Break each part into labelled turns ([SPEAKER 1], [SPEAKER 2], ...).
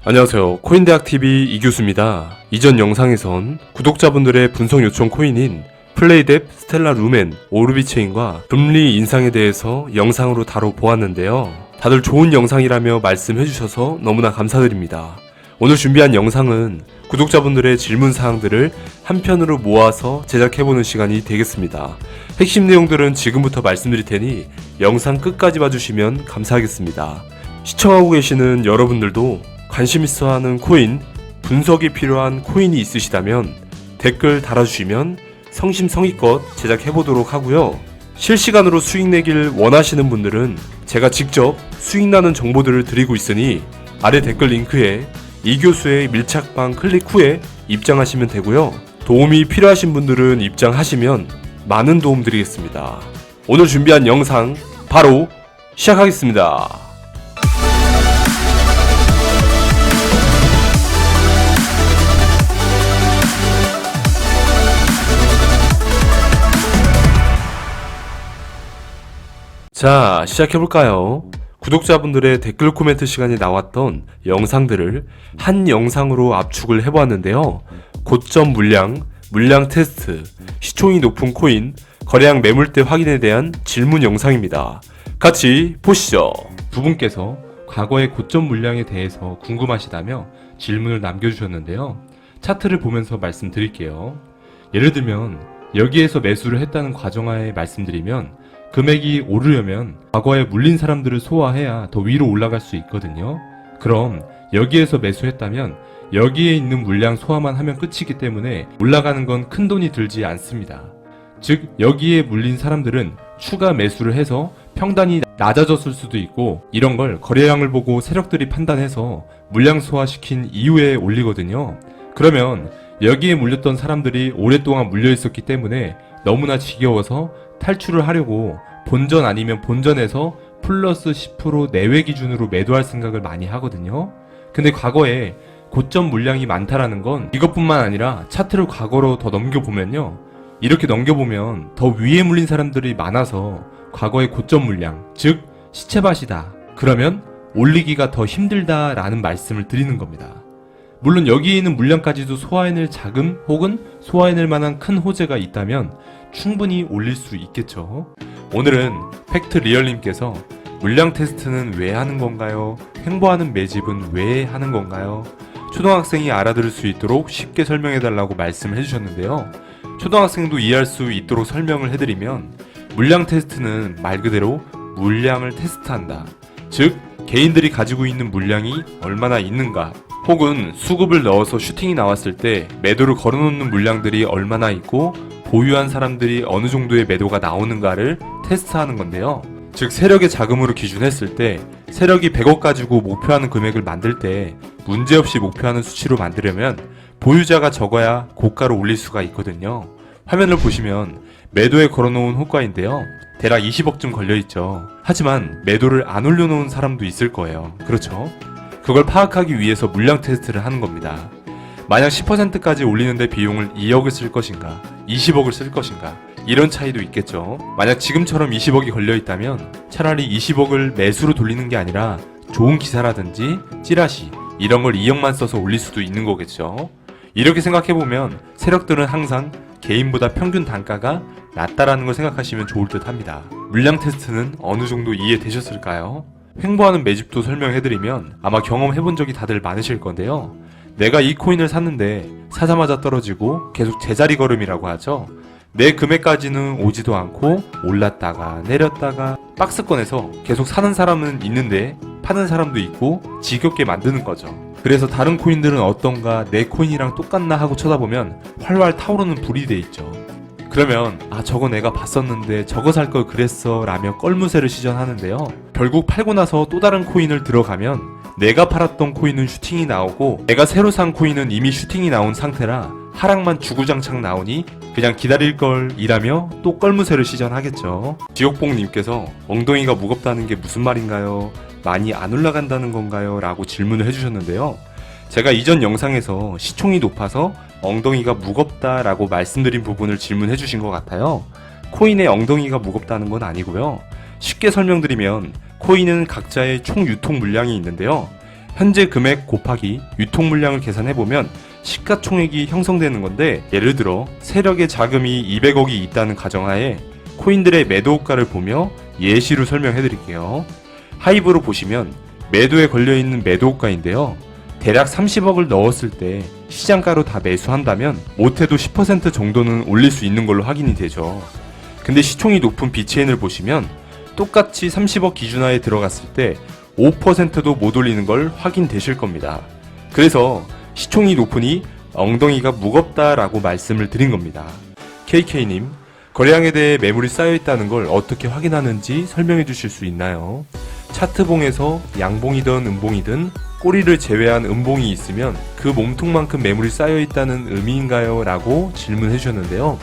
[SPEAKER 1] 안녕하세요. 코인대학TV 이교수입니다. 이전 영상에선 구독자분들의 분석 요청 코인인 플레이뎁, 스텔라 루멘, 오르비체인과 금리 인상에 대해서 영상으로 다뤄보았는데요. 다들 좋은 영상이라며 말씀해주셔서 너무나 감사드립니다. 오늘 준비한 영상은 구독자분들의 질문사항들을 한 편으로 모아서 제작해보는 시간이 되겠습니다. 핵심 내용들은 지금부터 말씀드릴 테니 영상 끝까지 봐주시면 감사하겠습니다. 시청하고 계시는 여러분들도 관심 있어 하는 코인, 분석이 필요한 코인이 있으시다면 댓글 달아주시면 성심성의껏 제작해보도록 하고요. 실시간으로 수익 내길 원하시는 분들은 제가 직접 수익 나는 정보들을 드리고 있으니 아래 댓글 링크에 이 교수의 밀착방 클릭 후에 입장하시면 되고요. 도움이 필요하신 분들은 입장하시면 많은 도움 드리겠습니다. 오늘 준비한 영상 바로 시작하겠습니다. 자, 시작해볼까요? 구독자분들의 댓글 코멘트 시간에 나왔던 영상들을 한 영상으로 압축을 해보았는데요. 고점 물량, 물량 테스트, 시총이 높은 코인, 거래량 매물대 확인에 대한 질문 영상입니다. 같이 보시죠. 두 분께서 과거의 고점 물량에 대해서 궁금하시다며 질문을 남겨주셨는데요. 차트를 보면서 말씀드릴게요. 예를 들면 여기에서 매수를 했다는 과정하에 말씀드리면 금액이 오르려면 과거에 물린 사람들을 소화해야 더 위로 올라갈 수 있거든요. 그럼 여기에서 매수했다면 여기에 있는 물량 소화만 하면 끝이기 때문에 올라가는 건 큰 돈이 들지 않습니다. 즉 여기에 물린 사람들은 추가 매수를 해서 평단이 낮아졌을 수도 있고 이런 걸 거래량을 보고 세력들이 판단해서 물량 소화시킨 이후에 올리거든요. 그러면 여기에 물렸던 사람들이 오랫동안 물려 있었기 때문에 너무나 지겨워서 탈출을 하려고 본전 아니면 본전에서 플러스 10% 내외 기준으로 매도할 생각을 많이 하거든요. 근데 과거에 고점 물량이 많다라는 건 이것뿐만 아니라 차트를 과거로 더 넘겨보면요. 이렇게 넘겨보면 더 위에 물린 사람들이 많아서 과거의 고점 물량, 즉 시체밭이다. 그러면 올리기가 더 힘들다라는 말씀을 드리는 겁니다. 물론 여기에 있는 물량까지도 소화해낼 자금 혹은 소화해낼 만한 큰 호재가 있다면 충분히 올릴 수 있겠죠. 오늘은 팩트 리얼님께서 물량 테스트는 왜 하는 건가요? 횡보하는 매집은 왜 하는 건가요? 초등학생이 알아들을 수 있도록 쉽게 설명해달라고 말씀을 해주셨는데요. 초등학생도 이해할 수 있도록 설명을 해드리면 물량 테스트는 말 그대로 물량을 테스트한다. 즉 개인들이 가지고 있는 물량이 얼마나 있는가, 혹은 수급을 넣어서 슈팅이 나왔을 때 매도를 걸어놓는 물량들이 얼마나 있고 보유한 사람들이 어느 정도의 매도가 나오는가를 테스트하는 건데요. 즉 세력의 자금으로 기준했을 때 세력이 100억 가지고 목표하는 금액을 만들 때 문제없이 목표하는 수치로 만들려면 보유자가 적어야 고가로 올릴 수가 있거든요. 화면을 보시면 매도에 걸어놓은 호가인데요. 대략 20억쯤 걸려있죠. 하지만 매도를 안 올려놓은 사람도 있을 거예요. 그렇죠? 그걸 파악하기 위해서 물량 테스트를 하는 겁니다. 만약 10%까지 올리는데 비용을 2억을 쓸 것인가, 20억을 쓸 것인가, 이런 차이도 있겠죠. 만약 지금처럼 20억이 걸려있다면 차라리 20억을 매수로 돌리는 게 아니라 좋은 기사라든지 찌라시 이런 걸 2억만 써서 올릴 수도 있는 거겠죠. 이렇게 생각해보면 세력들은 항상 개인보다 평균 단가가 낮다라는 걸 생각하시면 좋을 듯 합니다. 물량 테스트는 어느 정도 이해되셨을까요? 횡보하는 매집도 설명해드리면 아마 경험해본 적이 다들 많으실 건데요. 내가 이 코인을 샀는데 사자마자 떨어지고 계속 제자리 걸음이라고 하죠. 내 금액까지는 오지도 않고 올랐다가 내렸다가 박스권에서 계속 사는 사람은 있는데 파는 사람도 있고 지겹게 만드는 거죠. 그래서 다른 코인들은 어떤가, 내 코인이랑 똑같나 하고 쳐다보면 활활 타오르는 불이 돼 있죠. 그러면 저거 내가 봤었는데 저거 살 걸 그랬어 라며 껄무새를 시전하는데요. 결국 팔고 나서 또 다른 코인을 들어가면 내가 팔았던 코인은 슈팅이 나오고 내가 새로 산 코인은 이미 슈팅이 나온 상태라 하락만 주구장창 나오니 그냥 기다릴 걸 이라며 또 껄무새를 시전하겠죠. 지옥봉님께서 엉덩이가 무겁다는 게 무슨 말인가요? 많이 안 올라간다는 건가요? 라고 질문을 해주셨는데요. 제가 이전 영상에서 시총이 높아서 엉덩이가 무겁다라고 말씀드린 부분을 질문해 주신 것 같아요. 코인의 엉덩이가 무겁다는 건 아니고요. 쉽게 설명드리면 코인은 각자의 총 유통 물량이 있는데요. 현재 금액 곱하기 유통 물량을 계산해보면 시가총액이 형성되는 건데, 예를 들어 세력의 자금이 200억이 있다는 가정하에 코인들의 매도 호가를 보며 예시로 설명해 드릴게요. 하이브로 보시면 매도에 걸려있는 매도 호가인데요. 대략 30억을 넣었을 때 시장가로 다 매수한다면 못해도 10% 정도는 올릴 수 있는 걸로 확인이 되죠. 근데 시총이 높은 비체인을 보시면 똑같이 30억 기준하에 들어갔을 때 5%도 못 올리는 걸 확인되실 겁니다. 그래서 시총이 높으니 엉덩이가 무겁다라고 말씀을 드린 겁니다. KK님, 거래량에 대해 매물이 쌓여있다는 걸 어떻게 확인하는지 설명해 주실 수 있나요? 차트봉에서 양봉이든 음봉이든 꼬리를 제외한 음봉이 있으면 그 몸통만큼 매물이 쌓여있다는 의미인가요? 라고 질문해 주셨는데요.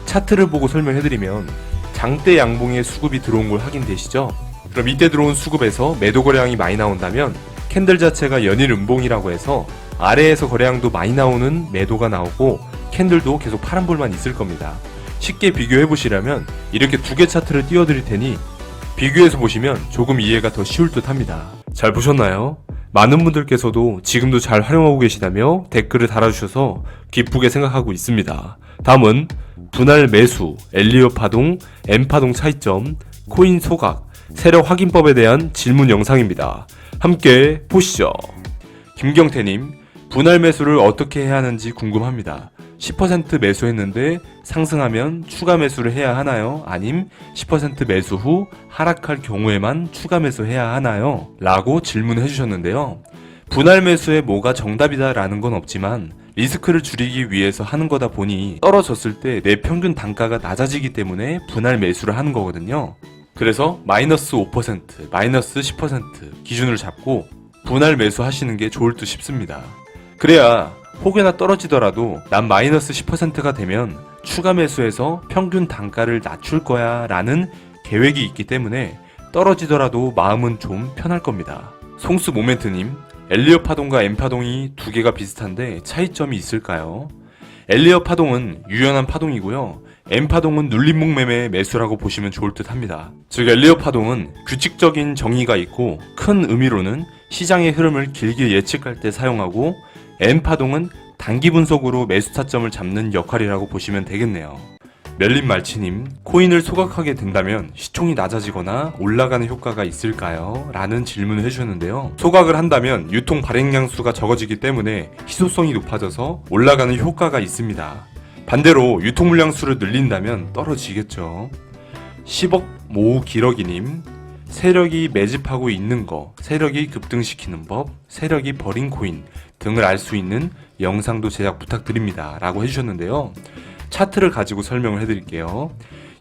[SPEAKER 1] 차트를 보고 설명해드리면 장대 양봉에 수급이 들어온 걸 확인되시죠? 그럼 이때 들어온 수급에서 매도 거래량이 많이 나온다면 캔들 자체가 연일 음봉이라고 해서 아래에서 거래량도 많이 나오는 매도가 나오고 캔들도 계속 파란불만 있을 겁니다. 쉽게 비교해 보시려면 이렇게 두 개 차트를 띄워드릴 테니 비교해서 보시면 조금 이해가 더 쉬울 듯 합니다. 잘 보셨나요? 많은 분들께서도 지금도 잘 활용하고 계시다며 댓글을 달아주셔서 기쁘게 생각하고 있습니다. 다음은 분할 매수, 엘리어 파동, M 파동 차이점, 코인 소각, 세력 확인법에 대한 질문 영상입니다. 함께 보시죠. 김경태님, 분할 매수를 어떻게 해야 하는지 궁금합니다. 10% 매수했는데 상승하면 추가 매수를 해야 하나요? 아님 10% 매수 후 하락할 경우에만 추가 매수해야 하나요? 라고 질문해 주셨는데요. 분할 매수에 뭐가 정답이다 라는 건 없지만 리스크를 줄이기 위해서 하는 거다 보니 떨어졌을 때 내 평균 단가가 낮아지기 때문에 분할 매수를 하는 거거든요. 그래서 마이너스 5%, 마이너스 10% 기준을 잡고 분할 매수 하시는 게 좋을 듯 싶습니다. 그래야 혹여나 떨어지더라도 난 마이너스 10%가 되면 추가 매수해서 평균 단가를 낮출 거야 라는 계획이 있기 때문에 떨어지더라도 마음은 좀 편할 겁니다. 송수 모멘트님, 엘리어 파동과 M 파동이 두 개가 비슷한데 차이점이 있을까요? 엘리어 파동은 유연한 파동이고요. M 파동은 눌림목 매매 매수라고 보시면 좋을 듯 합니다. 즉 엘리어 파동은 규칙적인 정의가 있고 큰 의미로는 시장의 흐름을 길게 예측할 때 사용하고, M 파동은 단기 분석으로 매수 타점을 잡는 역할이라고 보시면 되겠네요. 멜린 말치님, 코인을 소각하게 된다면 시총이 낮아지거나 올라가는 효과가 있을까요? 라는 질문을 해주셨는데요. 소각을 한다면 유통 발행량 수가 적어지기 때문에 희소성이 높아져서 올라가는 효과가 있습니다. 반대로 유통 물량 수를 늘린다면 떨어지겠죠. 10억 모으 기러기님, 세력이 매집하고 있는 거, 세력이 급등시키는 법, 세력이 버린 코인 등을 알 수 있는 영상도 제작 부탁드립니다 라고 해주셨는데요. 차트를 가지고 설명을 해드릴게요.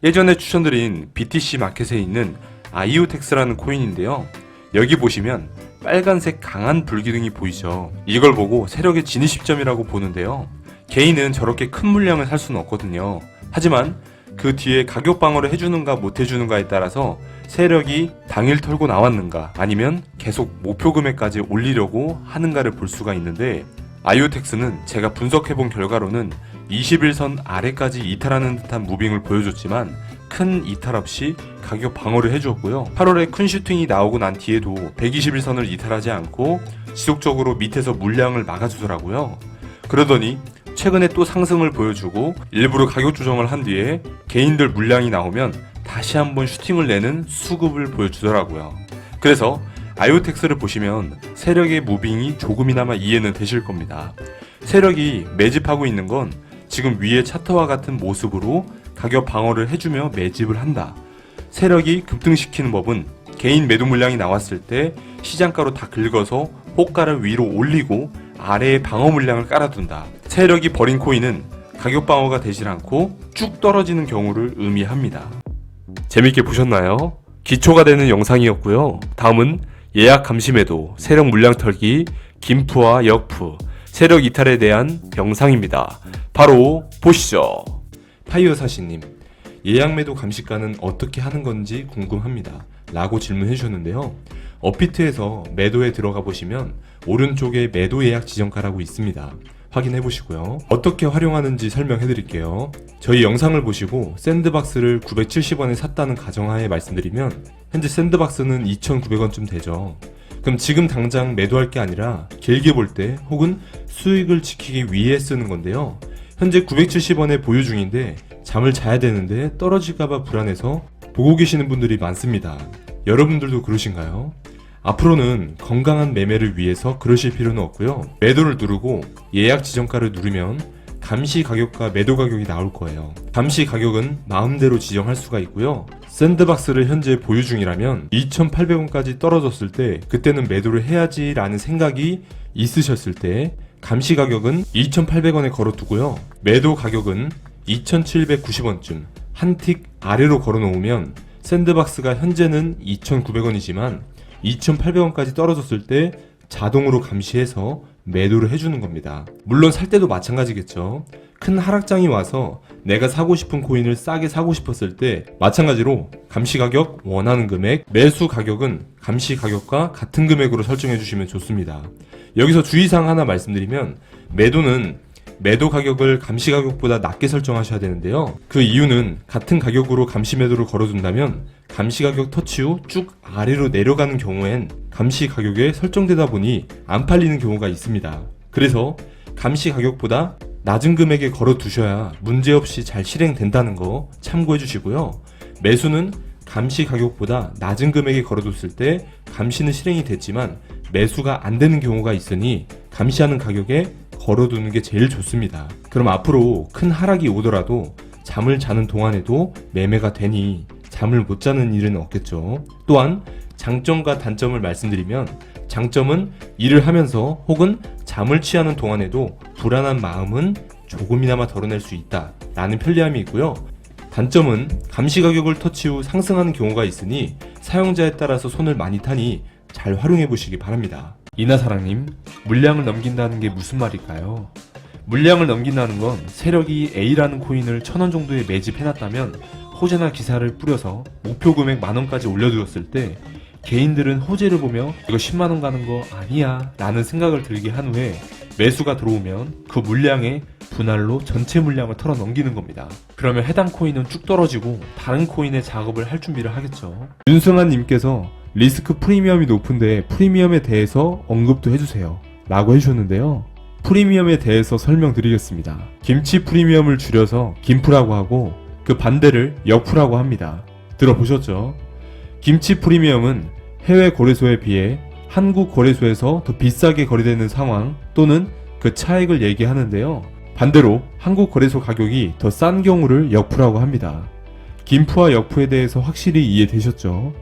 [SPEAKER 1] 예전에 추천드린 BTC 마켓에 있는 아이오텍스라는 코인인데요. 여기 보시면 빨간색 강한 불기둥이 보이죠. 이걸 보고 세력의 진입 시점이라고 보는데요. 개인은 저렇게 큰 물량을 살 수는 없거든요. 하지만 그 뒤에 가격 방어를 해주는가 못 해주는가에 따라서 세력이 당일 털고 나왔는가 아니면 계속 목표 금액까지 올리려고 하는가를 볼 수가 있는데, 아이오텍스는 제가 분석해본 결과로는 21선 아래까지 이탈하는 듯한 무빙을 보여줬지만 큰 이탈 없이 가격 방어를 해주었고요. 8월에 큰 슈팅이 나오고 난 뒤에도 121선을 이탈하지 않고 지속적으로 밑에서 물량을 막아주더라고요. 그러더니 최근에 또 상승을 보여주고 일부러 가격 조정을 한 뒤에 개인들 물량이 나오면 다시 한번 슈팅을 내는 수급을 보여주더라고요. 그래서 아이오텍스를 보시면 세력의 무빙이 조금이나마 이해는 되실 겁니다. 세력이 매집하고 있는 건 지금 위의 차트와 같은 모습으로 가격 방어를 해주며 매집을 한다. 세력이 급등시키는 법은 개인 매도 물량이 나왔을 때 시장가로 다 긁어서 호가를 위로 올리고 아래에 방어 물량을 깔아둔다. 세력이 버린 코인은 가격 방어가 되질 않고 쭉 떨어지는 경우를 의미합니다. 재밌게 보셨나요? 기초가 되는 영상이었고요. 다음은 예약 감시 매도, 세력 물량 털기, 김프와 역프, 세력 이탈에 대한 영상입니다. 바로 보시죠. 파이어사시님, 예약 매도 감시가는 어떻게 하는 건지 궁금합니다 라고 질문해 주셨는데요. 업비트에서 매도에 들어가 보시면 오른쪽에 매도 예약 지정가라고 있습니다. 확인해 보시고요. 어떻게 활용하는지 설명해 드릴게요. 저희 영상을 보시고 샌드박스를 970원에 샀다는 가정하에 말씀드리면 현재 샌드박스는 2,900원쯤 되죠. 그럼 지금 당장 매도할 게 아니라 길게 볼 때 혹은 수익을 지키기 위해 쓰는 건데요. 현재 970원에 보유 중인데 잠을 자야 되는데 떨어질까봐 불안해서 보고 계시는 분들이 많습니다. 여러분들도 그러신가요? 앞으로는 건강한 매매를 위해서 그러실 필요는 없고요. 매도를 누르고 예약 지정가를 누르면 감시 가격과 매도 가격이 나올 거예요. 감시 가격은 마음대로 지정할 수가 있고요. 샌드박스를 현재 보유 중이라면 2,800원까지 떨어졌을 때 그때는 매도를 해야지 라는 생각이 있으셨을 때 감시 가격은 2,800원에 걸어두고요. 매도 가격은 2,790원쯤 한 틱 아래로 걸어놓으면 샌드박스가 현재는 2,900원이지만 2,800원까지 떨어졌을 때 자동으로 감시해서 매도를 해주는 겁니다. 물론 살 때도 마찬가지겠죠. 큰 하락장이 와서 내가 사고 싶은 코인을 싸게 사고 싶었을 때 마찬가지로 감시 가격, 원하는 금액, 매수 가격은 감시 가격과 같은 금액으로 설정해 주시면 좋습니다. 여기서 주의사항 하나 말씀드리면 매도는 매도 가격을 감시 가격보다 낮게 설정하셔야 되는데요. 그 이유는 같은 가격으로 감시 매도를 걸어둔다면 감시 가격 터치 후 쭉 아래로 내려가는 경우엔 감시 가격에 설정되다 보니 안 팔리는 경우가 있습니다. 그래서 감시 가격보다 낮은 금액에 걸어두셔야 문제없이 잘 실행된다는 거 참고해 주시고요. 매수는 감시 가격보다 낮은 금액에 걸어뒀을 때 감시는 실행이 됐지만 매수가 안 되는 경우가 있으니 감시하는 가격에 걸어두는 게 제일 좋습니다. 그럼 앞으로 큰 하락이 오더라도 잠을 자는 동안에도 매매가 되니 잠을 못 자는 일은 없겠죠. 또한 장점과 단점을 말씀드리면 장점은 일을 하면서 혹은 잠을 취하는 동안에도 불안한 마음은 조금이나마 덜어낼 수 있다 라는 편리함이 있고요. 단점은 감시 가격을 터치 후 상승하는 경우가 있으니 사용자에 따라서 손을 많이 타니 잘 활용해 보시기 바랍니다. 이나사랑님, 물량을 넘긴다는 게 무슨 말일까요? 물량을 넘긴다는 건 세력이 A라는 코인을 1,000원 정도에 매집해놨다면 호재나 기사를 뿌려서 목표 금액 만원까지 올려두었을 때 개인들은 호재를 보며 이거 10만원 가는 거 아니야 라는 생각을 들게 한 후에 매수가 들어오면 그 물량에 분할로 전체 물량을 털어 넘기는 겁니다. 그러면 해당 코인은 쭉 떨어지고 다른 코인의 작업을 할 준비를 하겠죠. 윤승환 님께서 리스크 프리미엄이 높은데 프리미엄에 대해서 언급도 해주세요 라고 해주셨는데요. 프리미엄에 대해서 설명드리겠습니다. 김치 프리미엄을 줄여서 김프라고 하고 그 반대를 역프라고 합니다. 들어보셨죠? 김치 프리미엄은 해외 거래소에 비해 한국 거래소에서 더 비싸게 거래되는 상황 또는 그 차액을 얘기하는데요. 반대로 한국 거래소 가격이 더 싼 경우를 역프라고 합니다. 김프와 역프에 대해서 확실히 이해되셨죠?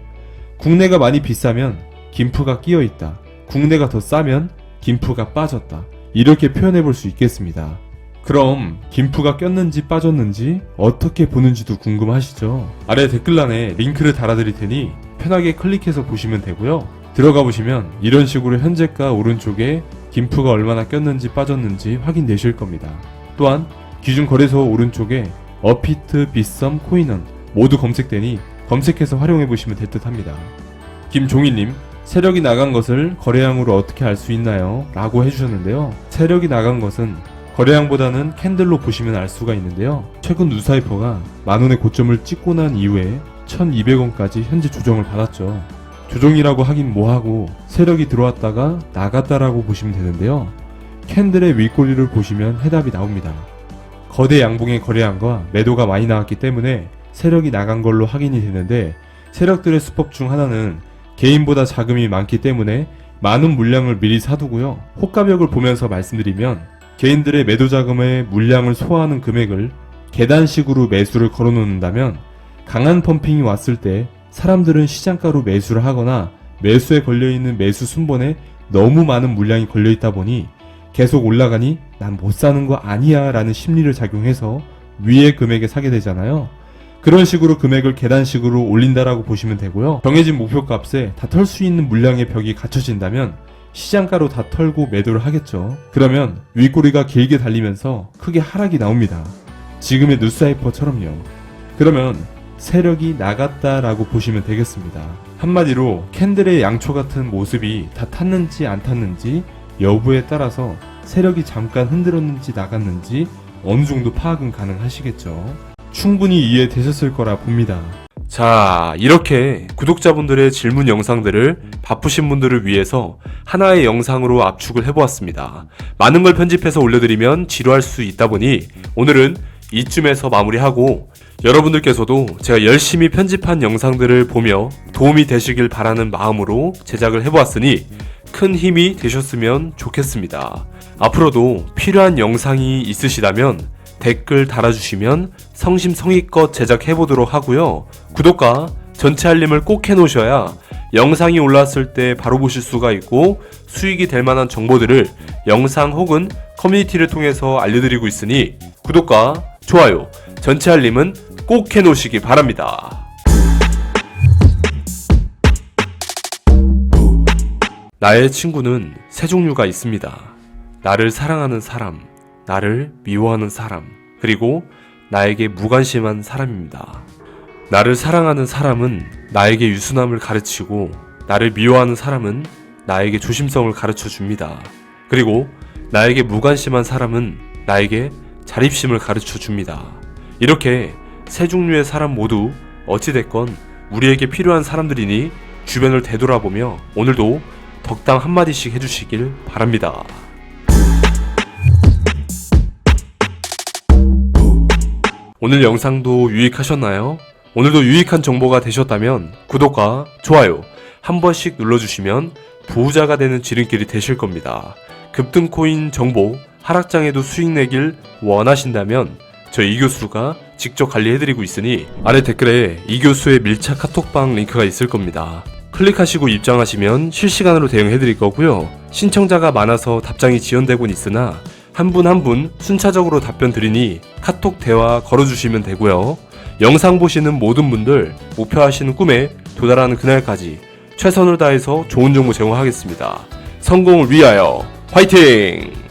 [SPEAKER 1] 국내가 많이 비싸면 김프가 끼어있다. 국내가 더 싸면 김프가 빠졌다. 이렇게 표현해 볼 수 있겠습니다. 그럼 김프가 꼈는지 빠졌는지 어떻게 보는지도 궁금하시죠? 아래 댓글란에 링크를 달아드릴 테니 편하게 클릭해서 보시면 되고요. 들어가 보시면 이런 식으로 현재가 오른쪽에 김프가 얼마나 꼈는지 빠졌는지 확인되실 겁니다. 또한 기준 거래소 오른쪽에 어피트, 빗썸, 코인원 모두 검색되니 검색해서 활용해 보시면 될 듯 합니다. 김종희님, 세력이 나간 것을 거래량으로 어떻게 알 수 있나요? 라고 해주셨는데요. 세력이 나간 것은 거래량보다는 캔들로 보시면 알 수가 있는데요. 최근 누사이퍼가 만원의 고점을 찍고 난 이후에 1200원까지 현재 조정을 받았죠. 조정이라고 하긴 뭐하고 세력이 들어왔다가 나갔다라고 보시면 되는데요. 캔들의 윗꼬리를 보시면 해답이 나옵니다. 거대 양봉의 거래량과 매도가 많이 나왔기 때문에 세력이 나간 걸로 확인이 되는데 세력들의 수법 중 하나는 개인보다 자금이 많기 때문에 많은 물량을 미리 사두고요. 호가벽을 보면서 말씀드리면 개인들의 매도 자금의 물량을 소화하는 금액을 계단식으로 매수를 걸어놓는다면 강한 펌핑이 왔을 때 사람들은 시장가로 매수를 하거나 매수에 걸려있는 매수 순번에 너무 많은 물량이 걸려있다 보니 계속 올라가니 난 못 사는 거 아니야 라는 심리를 작용해서 위의 금액에 사게 되잖아요. 그런 식으로 금액을 계단식으로 올린다라고 보시면 되고요. 정해진 목표값에 다 털 수 있는 물량의 벽이 갖춰진다면 시장가로 다 털고 매도를 하겠죠. 그러면 윗꼬리가 길게 달리면서 크게 하락이 나옵니다. 지금의 누사이퍼처럼요. 그러면 세력이 나갔다라고 보시면 되겠습니다. 한마디로 캔들의 양초 같은 모습이 다 탔는지 안 탔는지 여부에 따라서 세력이 잠깐 흔들었는지 나갔는지 어느 정도 파악은 가능하시겠죠. 충분히 이해되셨을 거라 봅니다. 자, 이렇게 구독자분들의 질문 영상들을 바쁘신 분들을 위해서 하나의 영상으로 압축을 해보았습니다. 많은 걸 편집해서 올려드리면 지루할 수 있다 보니 오늘은 이쯤에서 마무리하고, 여러분들께서도 제가 열심히 편집한 영상들을 보며 도움이 되시길 바라는 마음으로 제작을 해보았으니 큰 힘이 되셨으면 좋겠습니다. 앞으로도 필요한 영상이 있으시다면 댓글 달아주시면 성심성의껏 제작해보도록 하고요. 구독과 전체 알림을 꼭 해놓으셔야 영상이 올라왔을 때 바로 보실 수가 있고 수익이 될 만한 정보들을 영상 혹은 커뮤니티를 통해서 알려드리고 있으니 구독과 좋아요, 전체 알림은 꼭 해놓으시기 바랍니다. 나의 친구는 세 종류가 있습니다. 나를 사랑하는 사람, 나를 미워하는 사람, 그리고 나에게 무관심한 사람입니다. 나를 사랑하는 사람은 나에게 유순함을 가르치고, 나를 미워하는 사람은 나에게 조심성을 가르쳐 줍니다. 그리고 나에게 무관심한 사람은 나에게 자립심을 가르쳐 줍니다. 이렇게 세 종류의 사람 모두 어찌됐건 우리에게 필요한 사람들이니 주변을 되돌아보며 오늘도 덕담 한마디씩 해주시길 바랍니다. 오늘 영상도 유익하셨나요? 오늘도 유익한 정보가 되셨다면 구독과 좋아요 한 번씩 눌러주시면 부자가 되는 지름길이 되실 겁니다. 급등코인 정보, 하락장에도 수익 내길 원하신다면 저희 이교수가 직접 관리해드리고 있으니 아래 댓글에 이교수의 밀착 카톡방 링크가 있을 겁니다. 클릭하시고 입장하시면 실시간으로 대응해드릴 거고요. 신청자가 많아서 답장이 지연되곤 있으나 한 분 한 분 순차적으로 답변 드리니 카톡 대화 걸어주시면 되고요. 영상 보시는 모든 분들 목표하시는 꿈에 도달하는 그날까지 최선을 다해서 좋은 정보 제공하겠습니다. 성공을 위하여 화이팅!